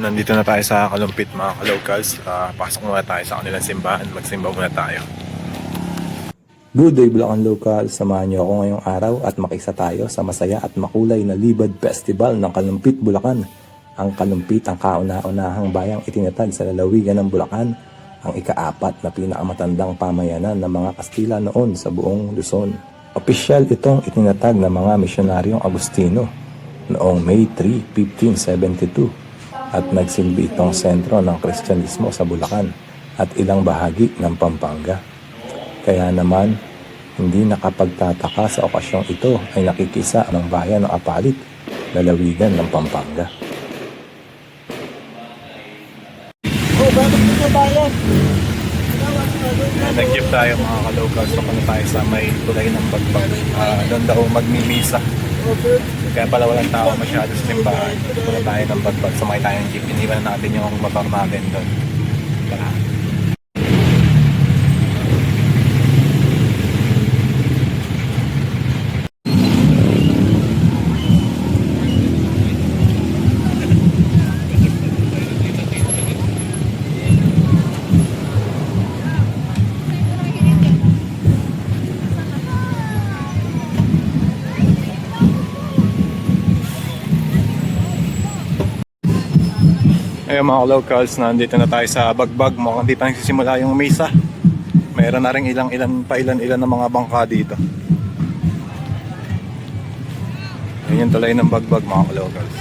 Ayun, nandito na tayo sa Kalumpit mga ka-locals. Pasok muna tayo sa kanilang simbahan. Magsimba muna tayo. Good day Bulacan Local, samahan niyo ako ngayong araw at makisa tayo sa masaya at makulay na Libad Festival ng Kalumpit, Bulacan. Ang Kalumpit ang kauna-unahang bayang itinatag sa lalawigan ng Bulacan, ang ika-4 na pinakamatandang pamayanan ng mga Kastila noon sa buong Luzon. Opisyal itong itinatag ng mga misyonaryong Agustino noong May 3, 1572 at nagsilbi itong sentro ng Kristyanismo sa Bulacan at ilang bahagi ng Pampanga. Kaya naman, hindi nakapagtataka sa okasyong ito ay nakikisa ng bayan ng Apalit, lalawigan ng Pampanga. Nag-jeep tayo mga ka-locals. So kung tayo sa may tulay ng Bagbag. Doon daw magmimisa. Kaya pala walang tao masyado sa simbahan. Tulay tayo ng Bagbag. Sumakay tayo ng jeep. Iniwan natin yung motor natin doon. Tara. Ayun mga locals, nandito na tayo sa Bagbag. Mukhang dito nagsisimula yung misa. Mayroon na rin ilan na mga bangka dito. Ayun yung tulay ng Bagbag mga locals.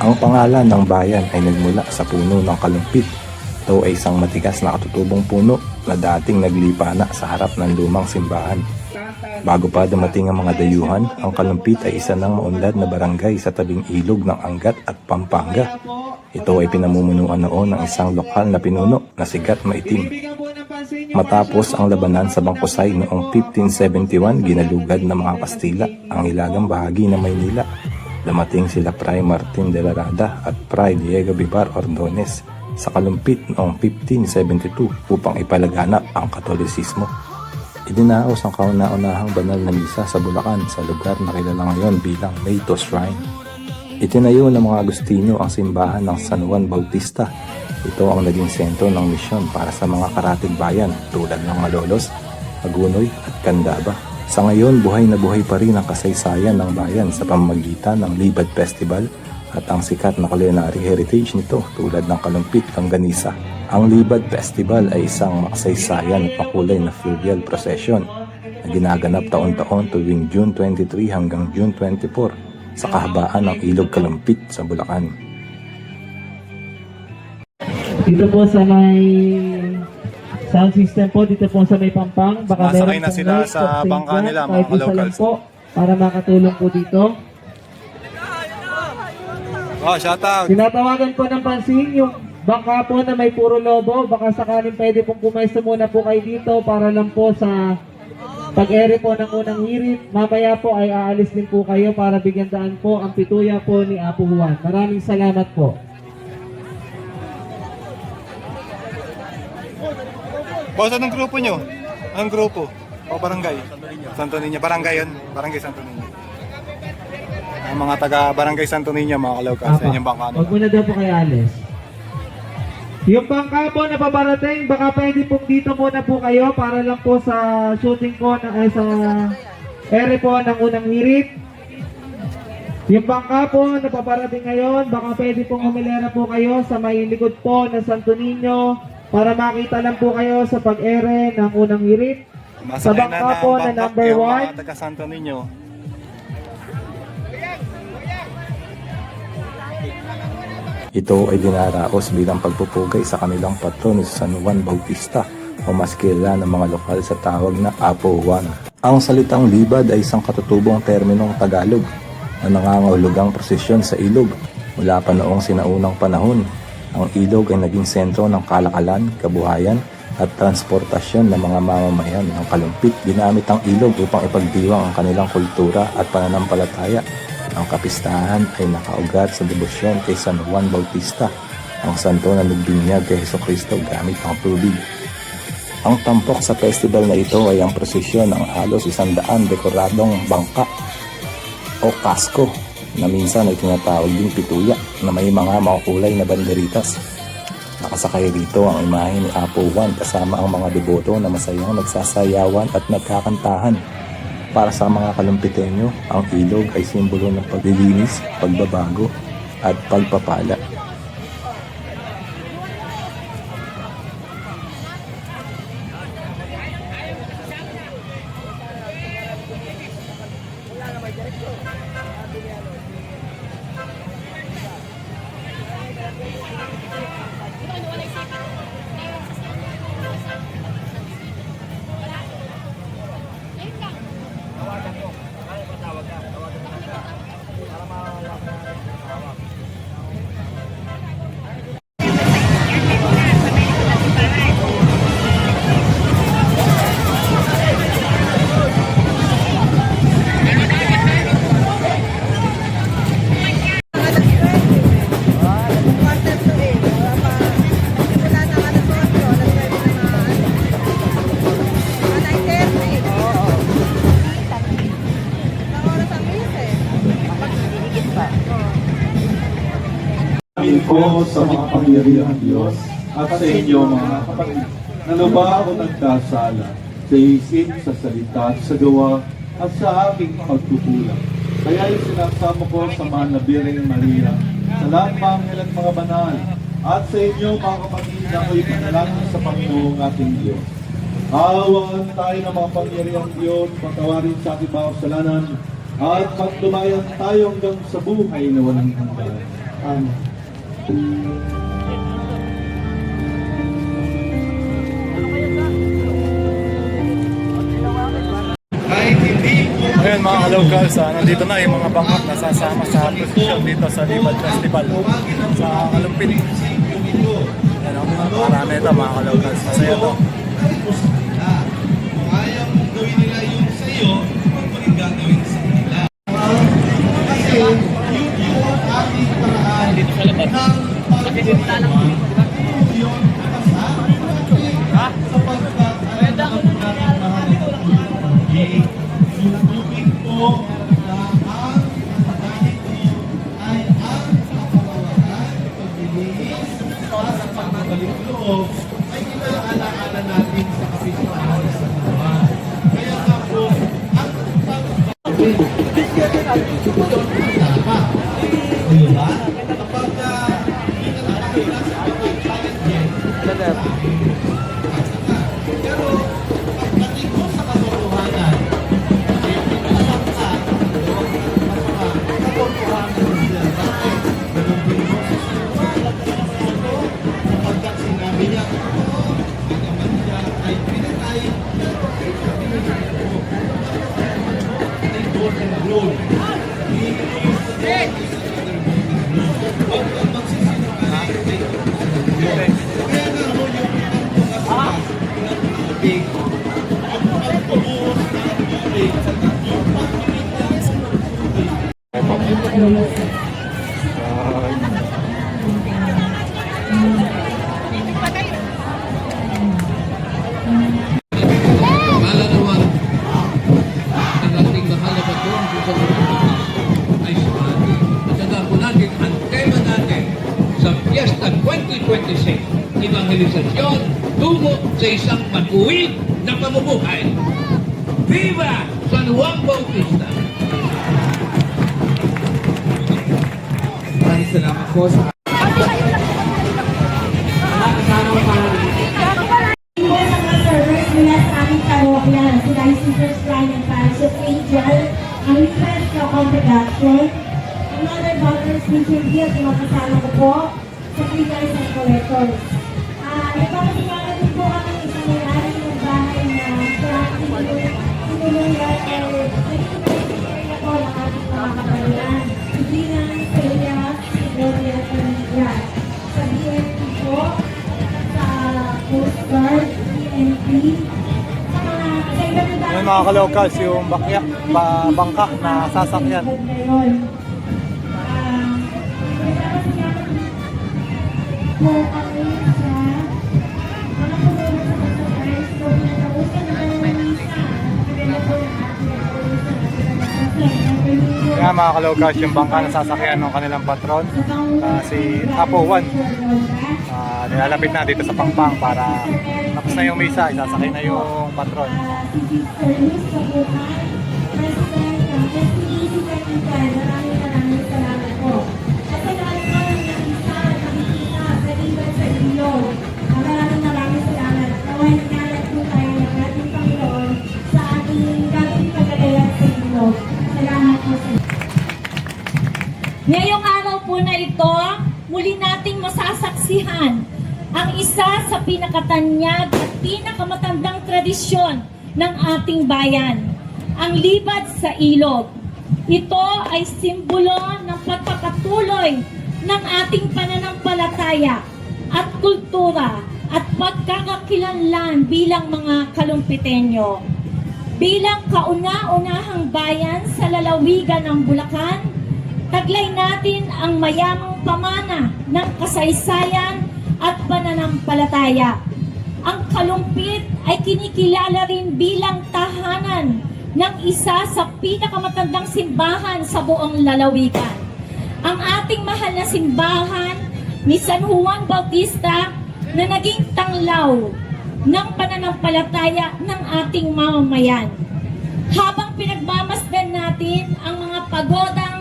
Ang pangalan ng bayan ay nagmula sa puno ng Kalumpit. Ito ay isang matigas na katutubong puno na dating naglipana sa harap ng lumang simbahan. Bago pa dumating ang mga dayuhan, ang Kalumpit ay isa ng maunlad na barangay sa tabing ilog ng Angat at Pampanga. Ito ay pinamumunuan noon ng isang lokal na pinuno na si Gat Maitim. Matapos ang labanan sa Bangkusay noong 1571, ginalugad ng mga Kastila ang hilagang bahagi ng Maynila. Dumating sila Fray Martin de la Rada at Fray Diego Vivar Ordonez sa Kalumpit noong 1572 upang ipalaganap ang Katolisismo. Idinaos ang kauna-unahang banal na misa sa Bulacan sa lugar na kilala ngayon bilang Mayto Shrine. Itinayo ng mga Agustino ang simbahan ng San Juan Bautista. Ito ang naging sentro ng misyon para sa mga karatig bayan tulad ng Malolos, Agunoy at Candaba. Sa ngayon, buhay na buhay pa rin ang kasaysayan ng bayan sa pamamagitan ng Libad Festival at ang sikat na culinary heritage nito tulad ng Kalumpit Longganisa. Ang Libad Festival ay isang makasaysayan at makulay na fluvial procession na ginaganap taon-taon tuwing June 23 hanggang June 24 sa kahabaan ng Ilog Kalumpit sa Bulacan. Dito po sa may sound system po, dito po sa may Pampang, baka Nasakay meron na pong sila light sa of bangka Saint nila, John, mga kahit isa lang ka-locals. po, para makatulong po dito. Oh, shout out! Tinatawagan po ng pansin yung bangka po na may puro lobo, baka sakaling pwede pong pumesto muna po kayo dito para lang po sa pag-ere po ng unang hirit. Mamaya po ay aalis din po kayo para bigyan daan po ang pituya po ni Apo Juan. Maraming salamat po. Boss, anong grupo nyo? Anong grupo? O barangay? Santo Niño. Barangay yun? Barangay Santo Niño. Ang mga taga Barangay Santo Niño, mga kalawkas, sa inyong bangka nila. Huwag muna daw po kayo alis. Yung bangka po na paparating, baka pwede po dito muna po kayo para lang po sa shooting po sa ere po ng unang hirit. Yung bangka po na paparating ngayon, baka pwede pong humilera po kayo sa may likod po ng Santo Niño para makita lang po kayo sa pag-ere ng unang hirit. Sa bangka po na number 1. Mga taga Santo Niño. Ito ay dinaraos bilang pagpupugay sa kanilang patron ni San Juan Bautista o mas kilala ng mga lokal sa tawag na Apo Juan. Ang salitang libad ay isang katutubong terminong Tagalog na nangangahulugang prosesyon sa ilog. Mula pa noong sinaunang panahon, ang ilog ay naging sentro ng kalakalan, kabuhayan at transportasyon ng mga mamamayan ng Kalumpit. Ginamit ang ilog upang ipagdiwang ang kanilang kultura at pananampalataya. Ang kapistahan ay nakaugat sa debosyon kay San Juan Bautista, ang santo na nagbinyag kay Hesukristo gamit ang tubig. Ang tampok sa festival na ito ay ang prosesyon ng halos 100 dekoradong bangka o kasko na minsan ay tinatawag ding pituya na may mga makukulay na banderitas. Nakasakay rito ang imahe ni Apo Juan kasama ang mga deboto na masayang nagsasayawan at nagkakantahan. Para sa mga kalumpitenyo, ang ilog ay simbolo ng paglilinis, pagbabago at pagpapala. Amin po sa mga pangyarihang Diyos at sa inyo mga kapatid, na lubha ako nagkasala sa isip, sa salita, sa gawa at sa aking pagkukulang. Kaya sinasamo ko sa mahal na Birheng Maria, sa lahat mga anghel at mga banal, at sa inyo mga kapatid na ako'y panalangin sa Panginoong ating Diyos. Aawaan tayo ng mga pangyarihang Diyos, patawarin sa ating mga kasalanan, at paglumayan tayo hanggang sa buhay na walang hanggan. Amen. Ngayon mga kalocals, nandito na yung mga bangkak na sasama sa prosesyon dito sa Libad Festival sa Kalumpit. Yan o, marami ito mga kalocals. Masaya ito. Kung ayaw mong gawin nila yung sa iyo, huwag mo rin gagawin sa kanila. Kasi yun yung ating paraan ng pagkakatawa. Yun ang sa ating sapagkat alam natin natin mahal yung tubig po na ang pagkain ko ay ang kapawakan, paglilinis, at sa pagbabalik loob ay kinalaala natin sa kapisahan sa buwan. Kaya nga po, ang pagbabalit di ba? Kapag pinatapos na sa pagbabalit yan, pero pagdating mo sa katotohanan, Malalaman ang ating mahal na patrón sa ay sa atin. At saka po natin ang tema natin sa Fiesta 2026, Evangelisasyon tungo sa isang matuwid na pamumuhay. Viva San Juan Bautista! Maraming salamat po sa servers mula sa aming parokya, si Diocese Prime and Parish of Angel, ang request ng congregation, ang other daughters featured here, pinakasama ko po sa figures and collectors. Nagpapasiwala din po kami isang may-ari ng bahay na sinulungan or naging area po ng ating mga kabayan. Si Gina, Celia, si Gloria, at Olivia. Sa BNP po, sa Coast Guard, BNP, sa iba't ibang Ngayon mga kalocals, yung bangka na sasakyan. Po kami sa mga pumunta sa Pagkakais mga kalocals, yung bangka na sasakyan ng kanilang patron, si Apo 1. Nilalapit na dito sa Pangpang para tapos na yung misa, isasakay na yung patron. Si Sir Luis Kabuhan, President ng SPDC Technical, maraming salamat po. At sa lahat po ng nakita at nakikita sa iba sa ilog, maraming salamat. Naway nagkalat po tayo ng ating Panginoon sa ating dating pagkagalan sa ilog. Salamat po sa Ngayong araw po na ito, muli nating masasaksihan ang isa sa pinakatanyag at pinakamatandang tradisyon ng ating bayan, ang libad sa ilog. Ito ay simbolo ng pagpapatuloy ng ating pananampalataya at kultura at pagkakakilanlan bilang mga Kalumpitenyo. Bilang kauna-unahang bayan sa lalawigan ng Bulacan, taglay natin ang mayamang pamana ng kasaysayan at pananampalataya. Ang Kalumpit ay kinikilala rin bilang tahanan ng isa sa pinakamatandang simbahan sa buong lalawigan. Ang ating mahal na simbahan ni San Juan Bautista na naging tanglaw ng pananampalataya ng ating mamamayan. Habang pinagmamasdan natin ang mga pagodang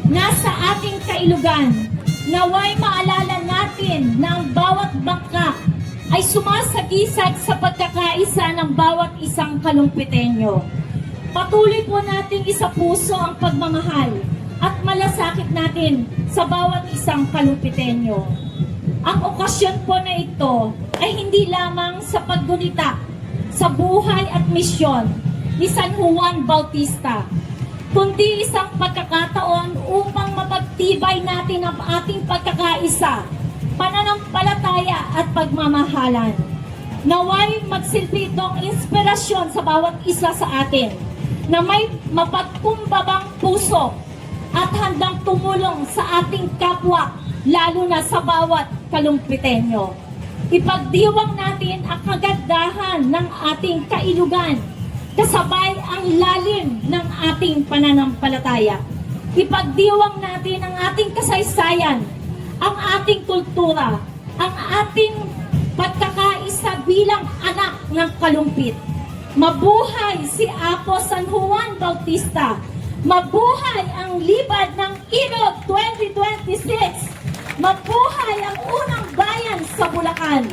nasa ating kailugan, naway maalala natin na ang bawat bangka ay sumasagisag sa pagkakaisa ng bawat isang Kalumpitenyo. Patuloy po nating isapuso ang pagmamahal at malasakit natin sa bawat isang Kalumpitenyo. Ang okasyon po na ito ay hindi lamang sa paggunita sa buhay at misyon ni San Juan Bautista, kundi isang pagkakataon upang mapagtibay natin ang ating pagkakaisa, pananampalataya at pagmamahalan. Naway magsilbi itong inspirasyon sa bawat isa sa atin na may mapagkumbabang puso at handang tumulong sa ating kapwa, lalo na sa bawat Kalumpitenyo. Ipagdiwang natin ang kagandahan ng ating kailugan, kasabay ang lalim ng ating pananampalataya. Ipagdiwang natin ang ating kasaysayan, ang ating kultura, ang ating pagkakaisa bilang anak ng Kalumpit. Mabuhay si Apo San Juan Bautista! Mabuhay ang libad ng Ilog 2026! Mabuhay ang unang bayan sa Bulacan!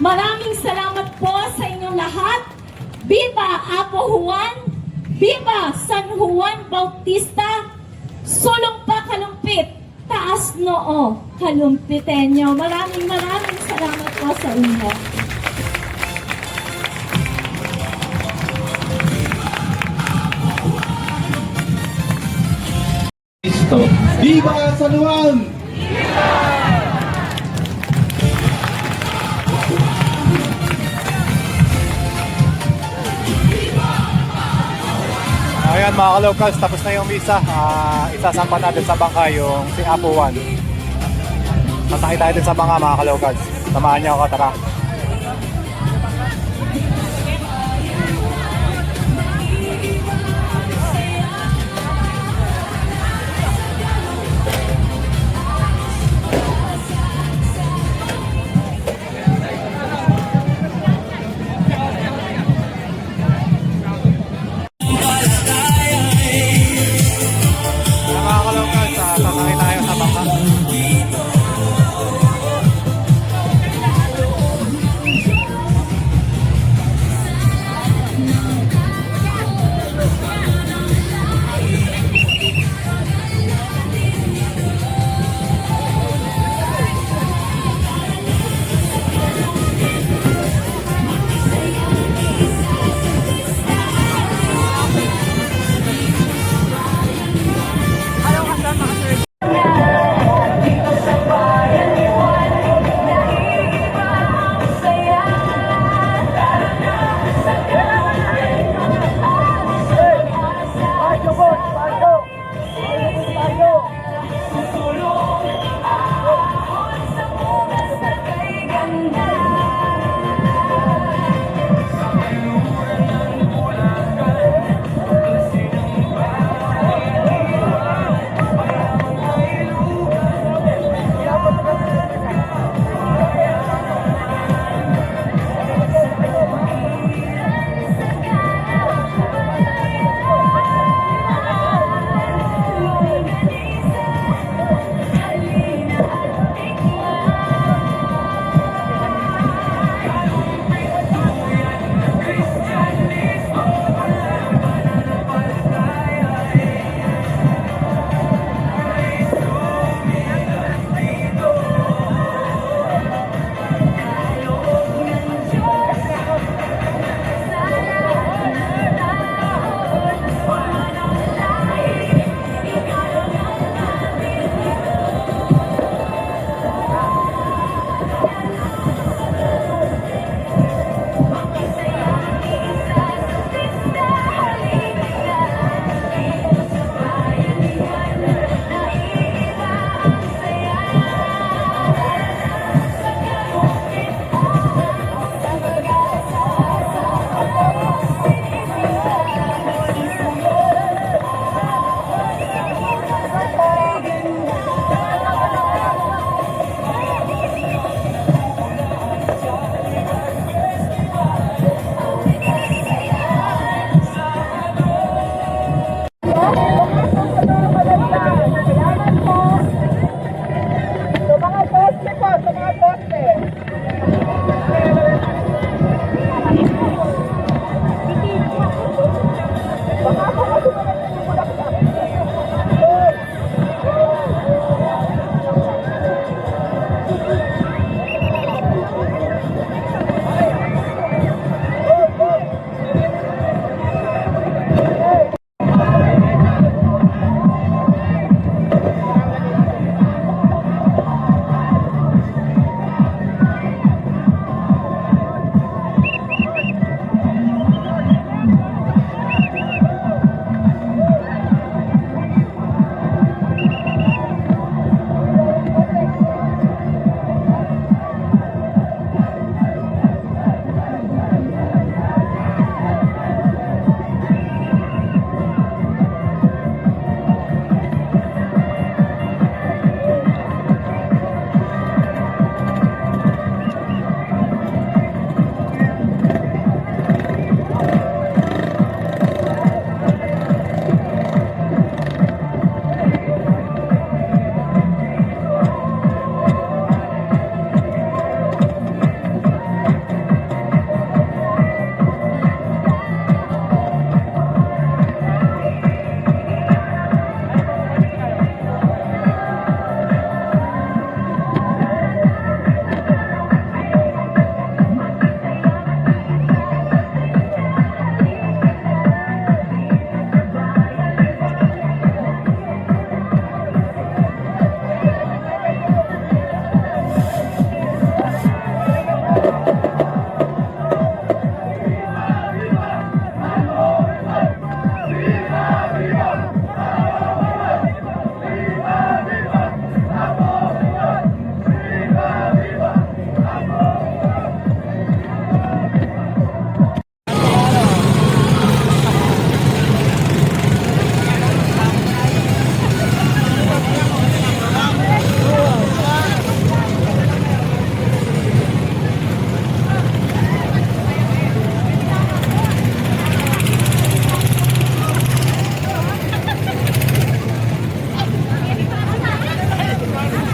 Maraming salamat po sa inyong lahat. Viva Apo Juan! Viva San Juan Bautista! Sulong pa Kalumpit! Taas noo Kalumpitenyo! Maraming salamat po sa inyo. Viva San Juan! Ayan mga kalocals, tapos na yung misa. Isasampa natin sa bangka yung si Apo 1. Masakay tayo din sa bangka mga kalocals. Samahan niyo ako, tara. Mga kalocals, sasakay tayo sa bangka.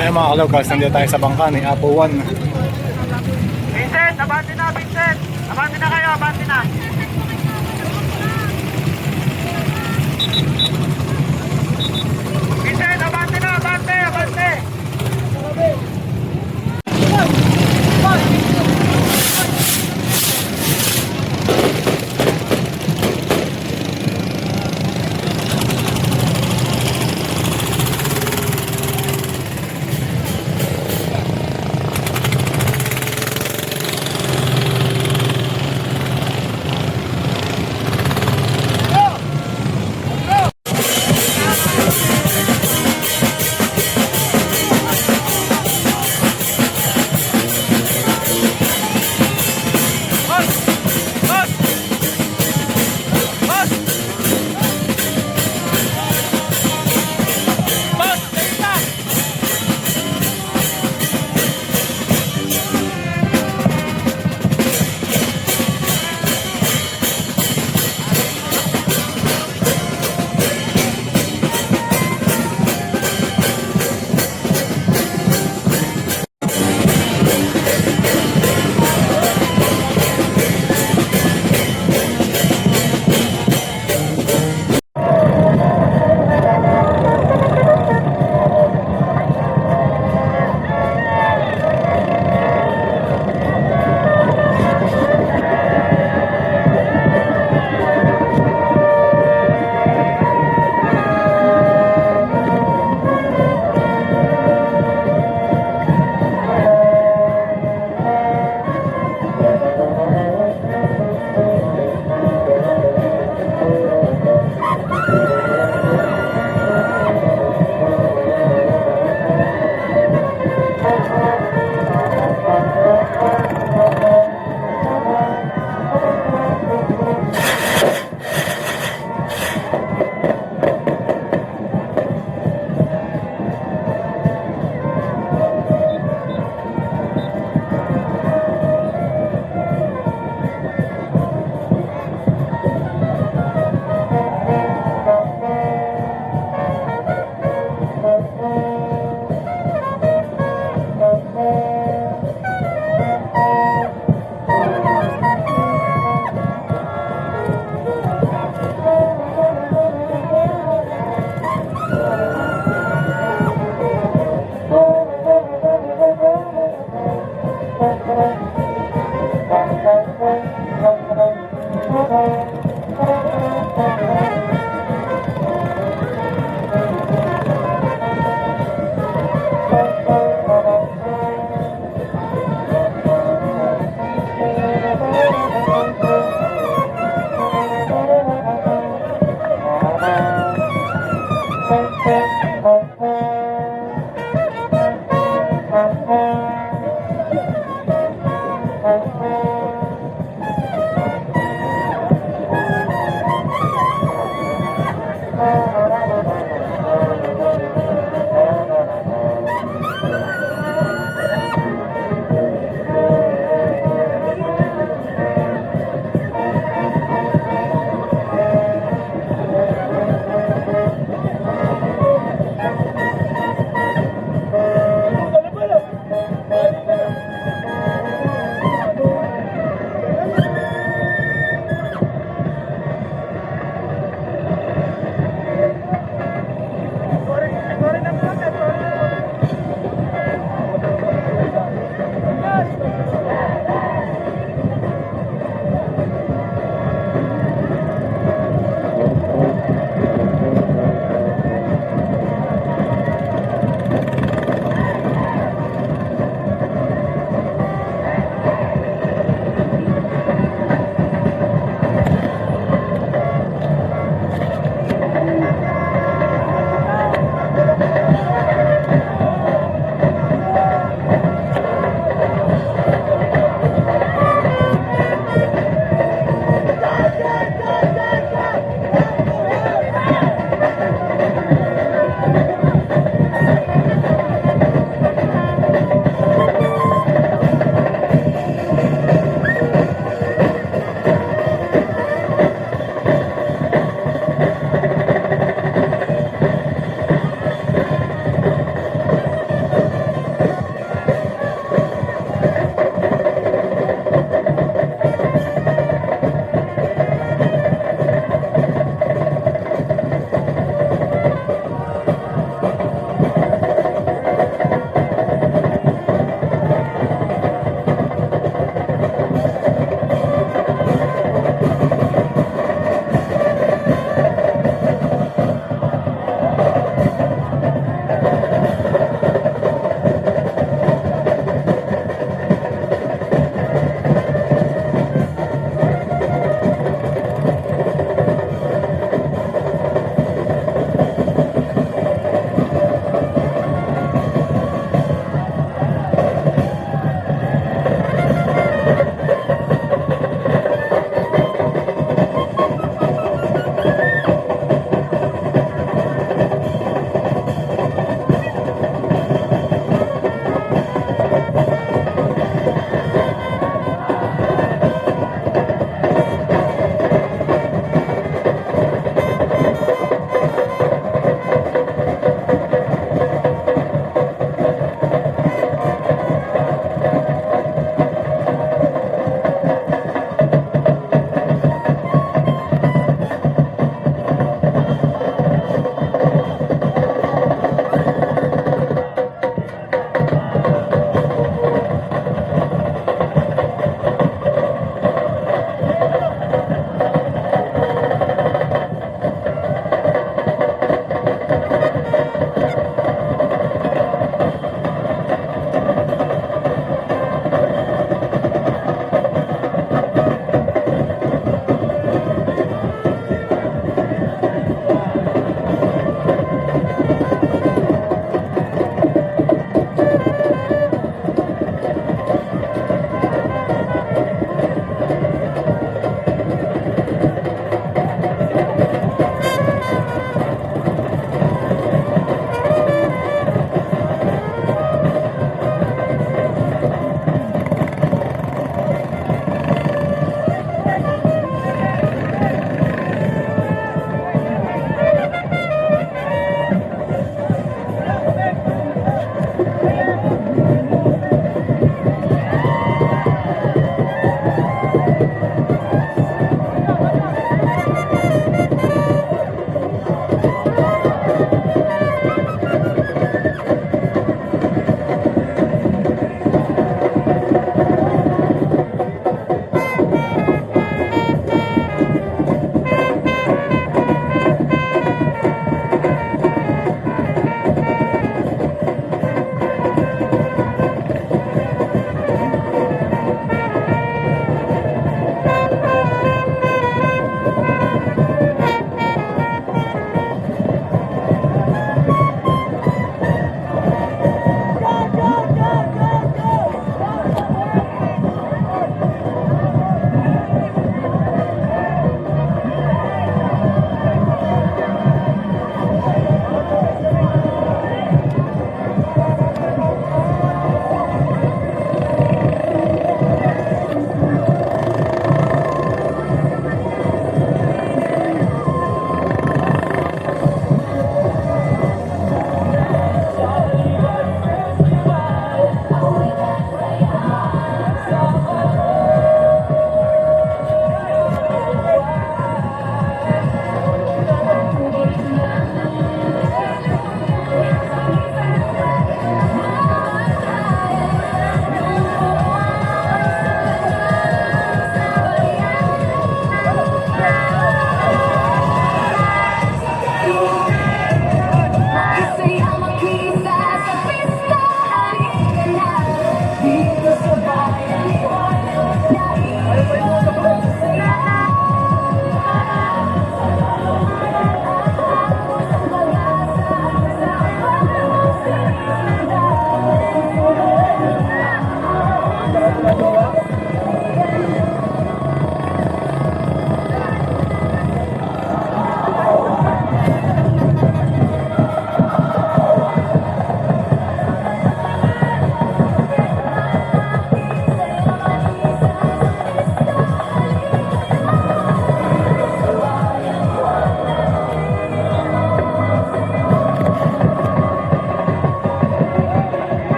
Ayun mga kalocals, nandito tayo sa bangka ni Apo 1. Vincent, abante na, Vincent! Abante na kayo, abante na! Vincent, abante na, abante, abante!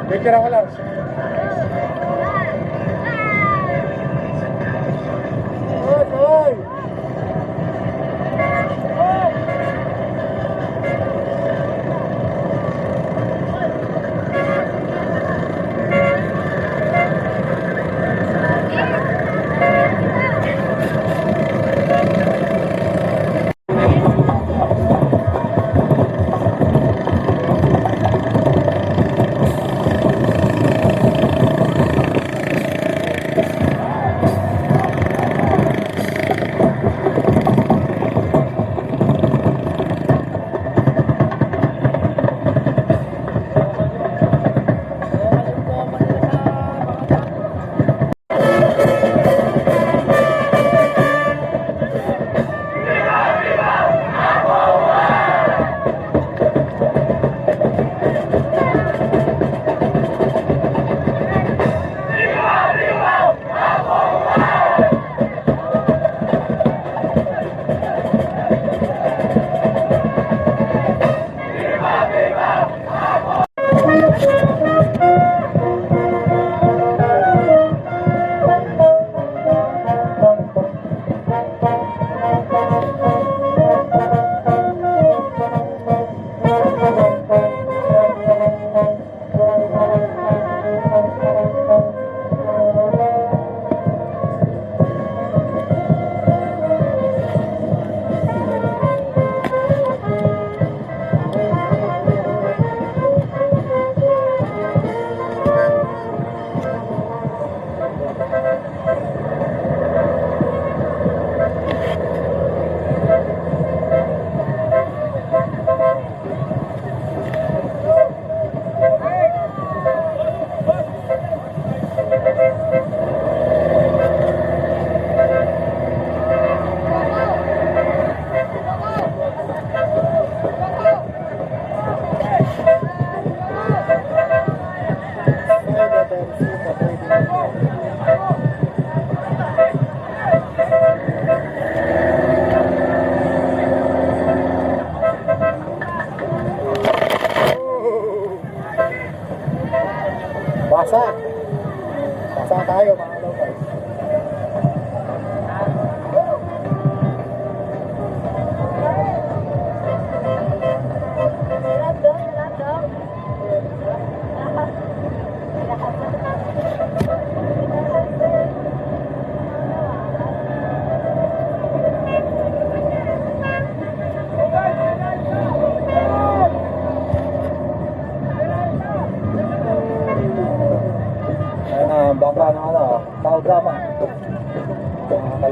Picture ako lang.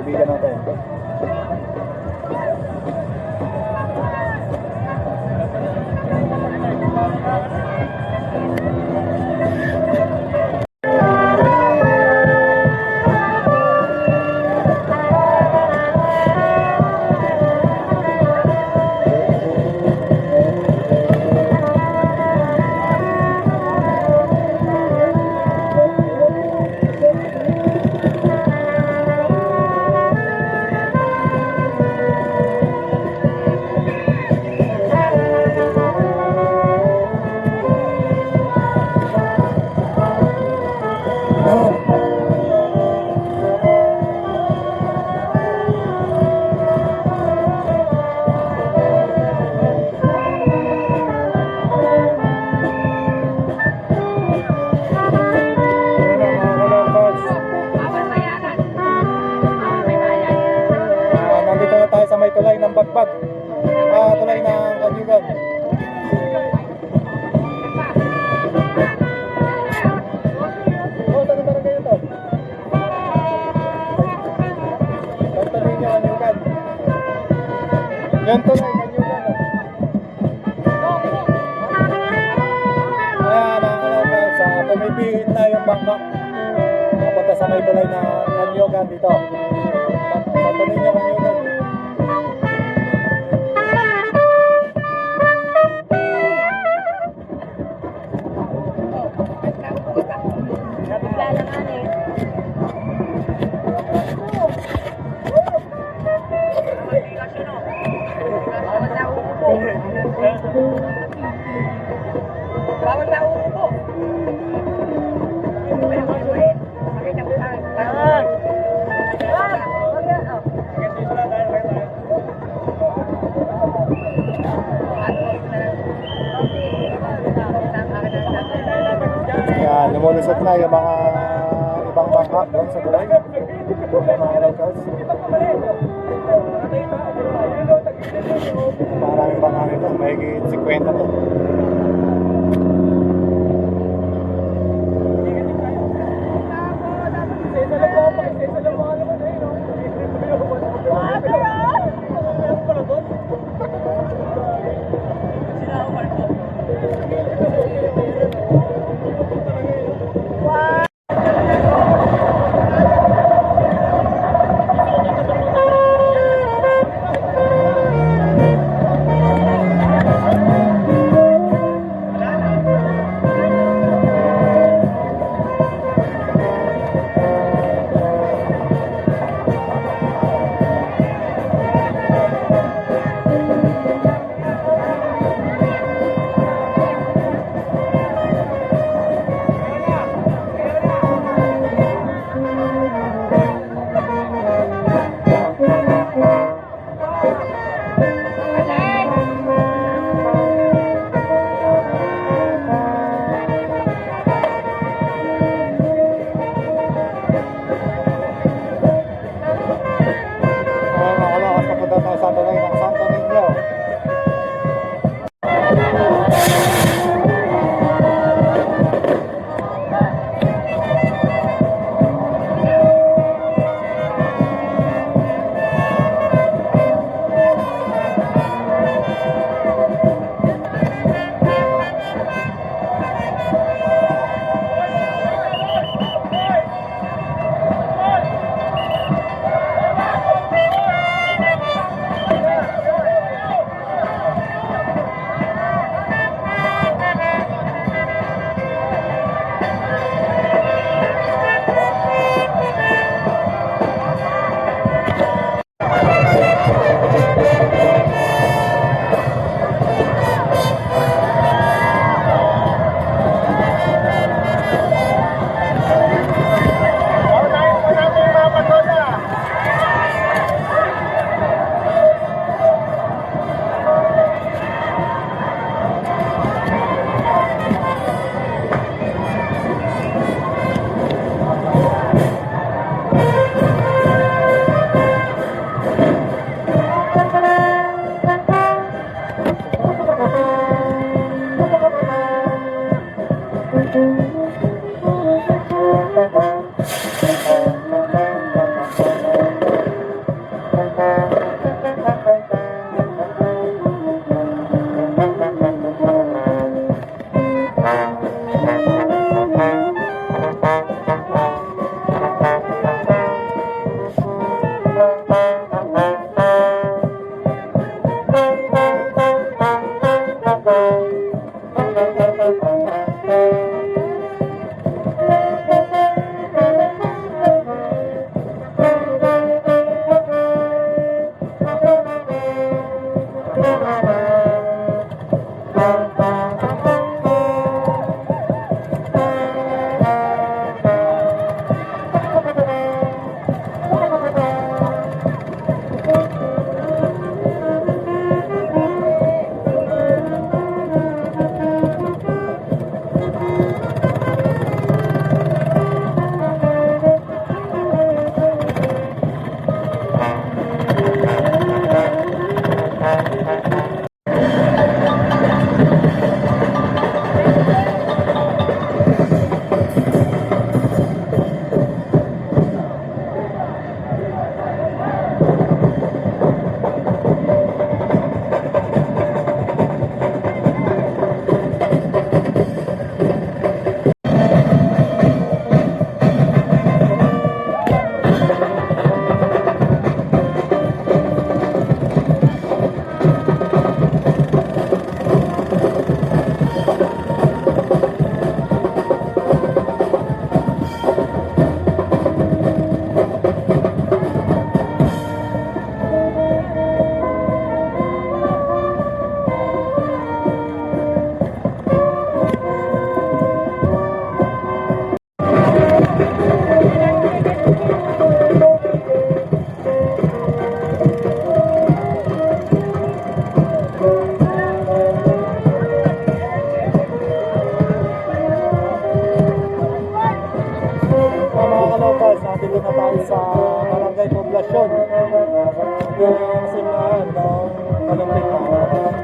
kaibigan natin. Nandito na tayo sa may tulay ng Bagbag. Tulay ng Kanyugan. Saan ang barangay ito? Santo Niño, Kanyugan. Yan tulay, Kanyugan. Ayan, mga kalocals, pumipihit na yung bangka. Napunta sa may tulay ng Kanyugan dito. Santo Niño, Kanyugan. Yan, lumulusot na yung mga ibang bangka doon sa tulay. Yung mga locals. Maraming bangka nito, mahigit 50 to. yung simbahan ng Kalumpit mga kapatid.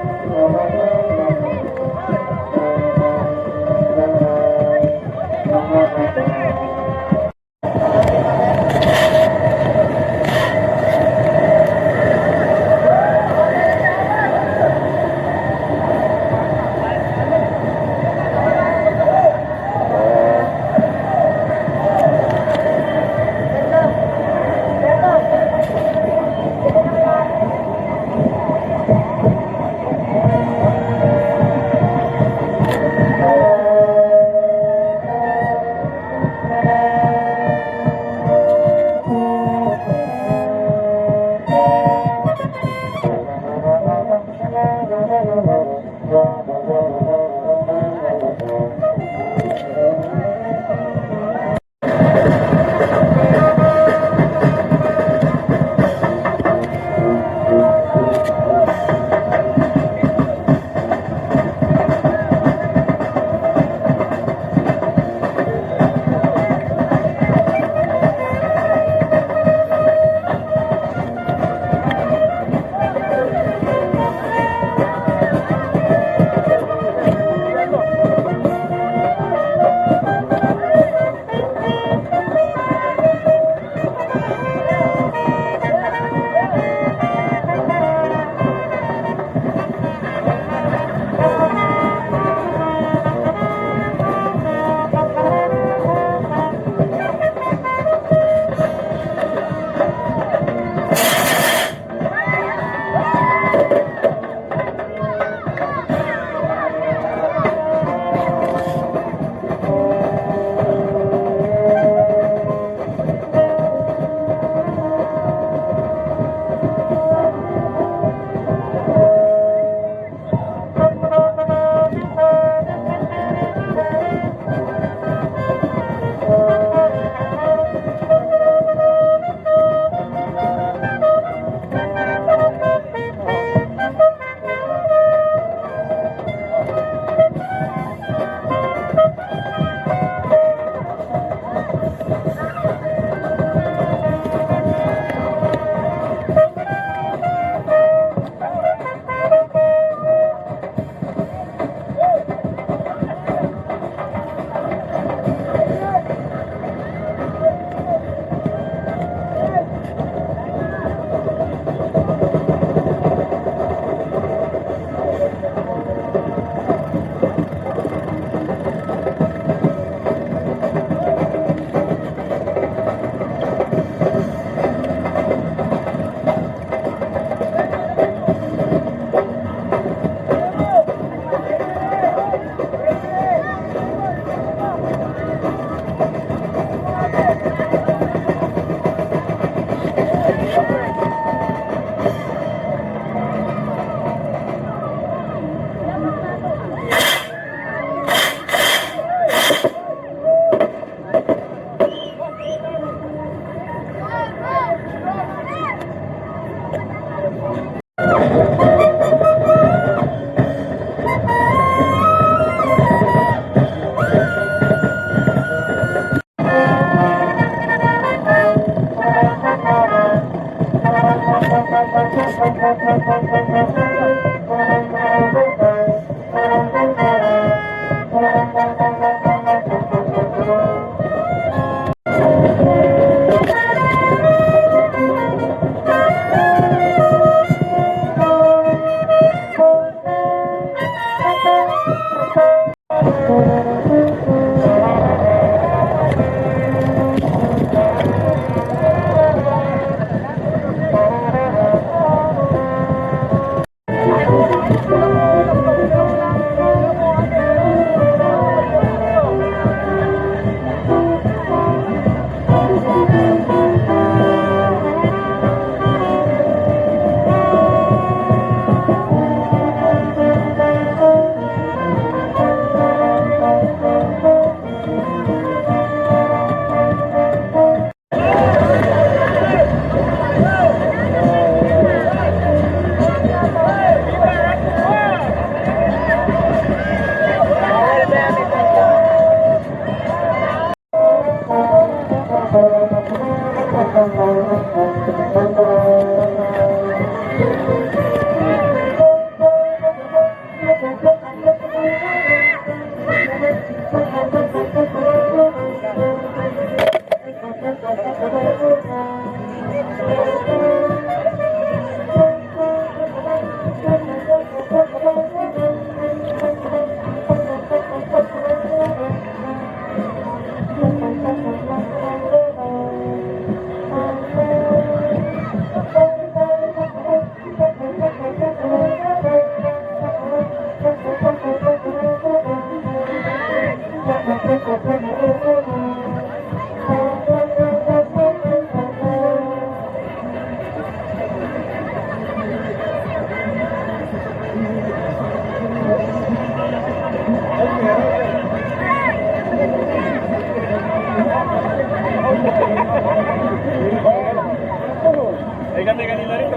kanina rin.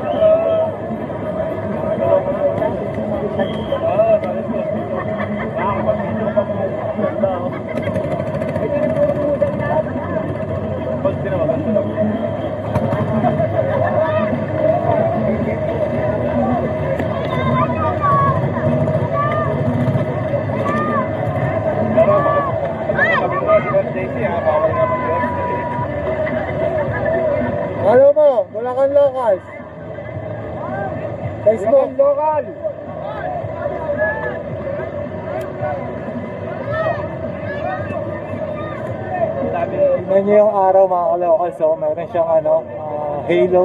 Ano mo? Bulacan Locals. Facebook. Local. Tignan nyo yung araw mga kalokal. So meron siyang halo. Halo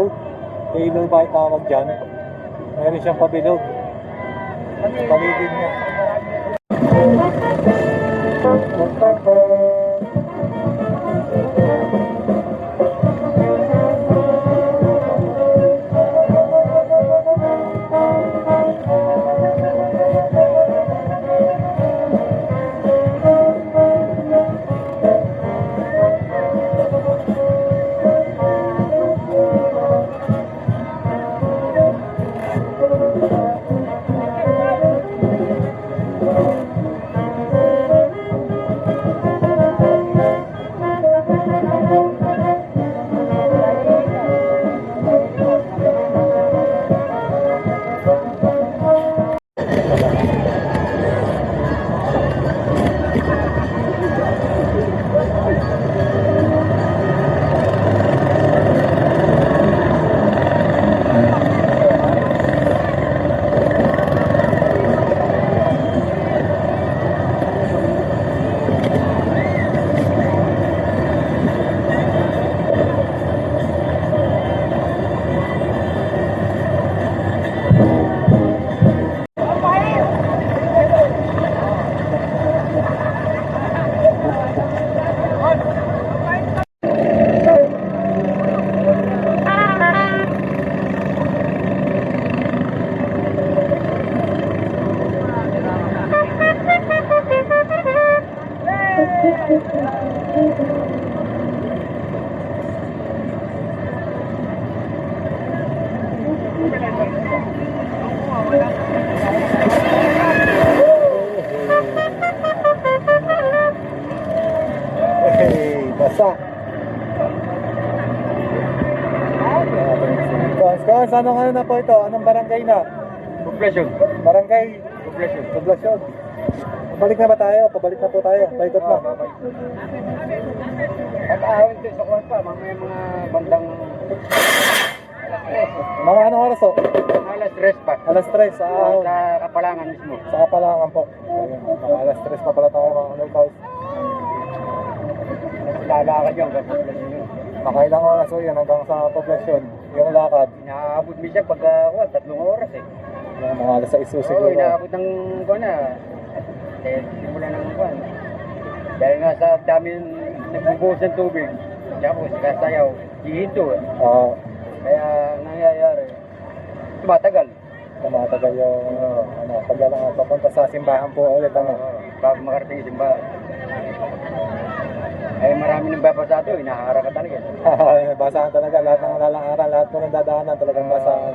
ba yung tawag dyan? Meron siyang pabilog. Paligid niya. Basa. Kons, anong ano na po ito? Anong barangay na? Poblasyon. Barangay? Poblasyon. Poblasyon. Pabalik na ba tayo? Pabalik na po tayo. Paikot na. Pag-ahawin din sa kwan pa, mga bandang Mga anong oras po? alas 3 pa. Alas 3 sa ahon. Sa Kapalangan mismo. Sa Kapalangan po. Ayun, mga alas 3 pa pala tayo mga locals. Lalakad yung poblasyon yun. Nakailang oras po yun hanggang sa poblasyon. Yung lakad. Inaabot mo siya pag 3 oras eh. Yung mga alas 6 Oo, siguro. inaabot ng kwan na. Simula ng kwan. Dahil nga sa dami nagbubuhos ng tubig. Tapos kasayaw, hihinto eh. Kaya nangyayari, tumatagal. Tumatagal yung paglalang papunta sa simbahan po ulit. Bago makarating yung simbahan. Eh marami nang babasado, inaharap ka talaga. Basahan talaga lahat ng lalangaran, lahat po ng dadaanan talagang basahan.